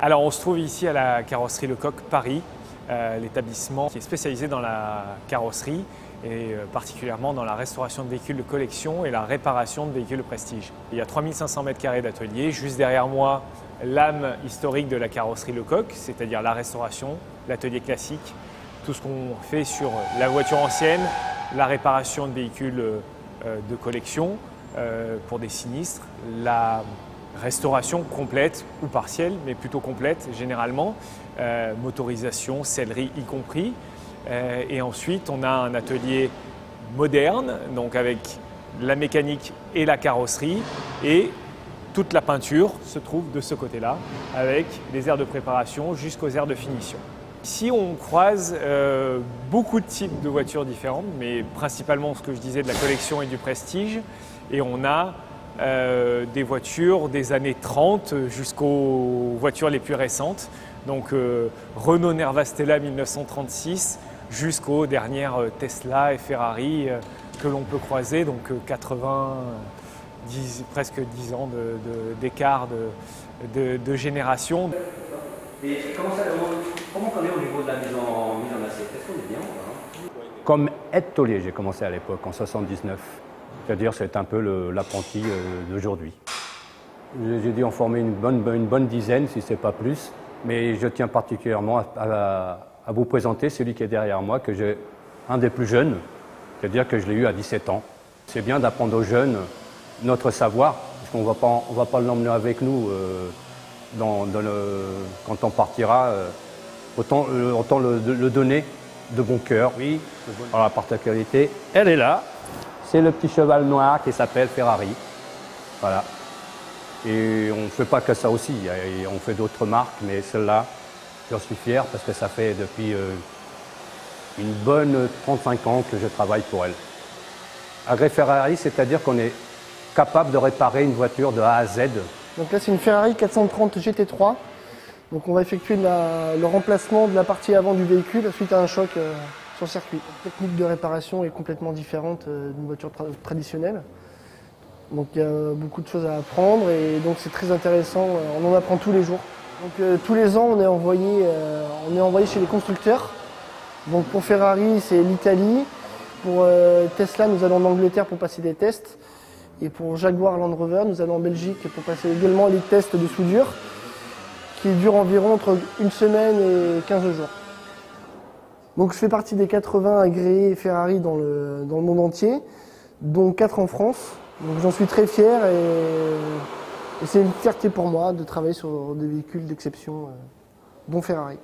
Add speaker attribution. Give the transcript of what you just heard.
Speaker 1: Alors on se trouve ici à la carrosserie Lecoq Paris, l'établissement qui est spécialisé dans la carrosserie et particulièrement dans la restauration de véhicules de collection et la réparation de véhicules de prestige. Il y a 3500 m² d'atelier, juste derrière moi l'âme historique de la carrosserie Lecoq, c'est-à-dire la restauration, l'atelier classique, tout ce qu'on fait sur la voiture ancienne, la réparation de véhicules de collection pour des sinistres, la restauration complète ou partielle, mais plutôt complète généralement, motorisation, sellerie y compris. Et ensuite, on a un atelier moderne, donc avec la mécanique et la carrosserie, et toute la peinture se trouve de ce côté-là, avec les aires de préparation jusqu'aux aires de finition. Ici, on croise beaucoup de types de voitures différentes, mais principalement ce que je disais de la collection et du prestige, et on a des voitures des années 30 jusqu'aux voitures les plus récentes, donc Renault Nerva Stella 1936 jusqu'aux dernières Tesla et Ferrari que l'on peut croiser, donc presque 10 ans d'écart de génération.
Speaker 2: Et comment on est au niveau de la mise en assiette? Est-ce qu'on est bien ou pas?
Speaker 3: Comme aide-taulier, j'ai commencé à l'époque, en 79. C'est-à-dire c'est un peu l'apprenti d'aujourd'hui. J'ai dû en former une bonne dizaine, si ce n'est pas plus. Mais je tiens particulièrement à vous présenter celui qui est derrière moi, que j'ai un des plus jeunes, c'est-à-dire que je l'ai eu à 17 ans. C'est bien d'apprendre aux jeunes notre savoir, parce qu'on ne va pas l'emmener avec nous quand on partira. Autant le donner de bon cœur. Oui. Alors la particularité, elle est là. C'est le petit cheval noir qui s'appelle Ferrari. Voilà. Et on ne fait pas que ça aussi. On fait d'autres marques, mais celle-là, j'en suis fier parce que ça fait depuis une bonne 35 ans que je travaille pour elle. Agrès Ferrari, c'est-à-dire qu'on est capable de réparer une voiture de A à Z.
Speaker 4: Donc là, c'est une Ferrari 430 GT3. Donc on va effectuer le remplacement de la partie avant du véhicule suite à un choc sur circuit. La technique de réparation est complètement différente d'une voiture traditionnelle. Donc il y a beaucoup de choses à apprendre et donc c'est très intéressant, on en apprend tous les jours. Donc tous les ans on est envoyé chez les constructeurs. Donc pour Ferrari c'est l'Italie, pour Tesla nous allons en Angleterre pour passer des tests et pour Jaguar Land Rover nous allons en Belgique pour passer également les tests de soudure qui durent environ entre une semaine et 15 jours. Donc je fais partie des 80 agréés Ferrari dans le monde entier, dont 4 en France. Donc j'en suis très fier et c'est une fierté pour moi de travailler sur des véhicules d'exception, dont Ferrari.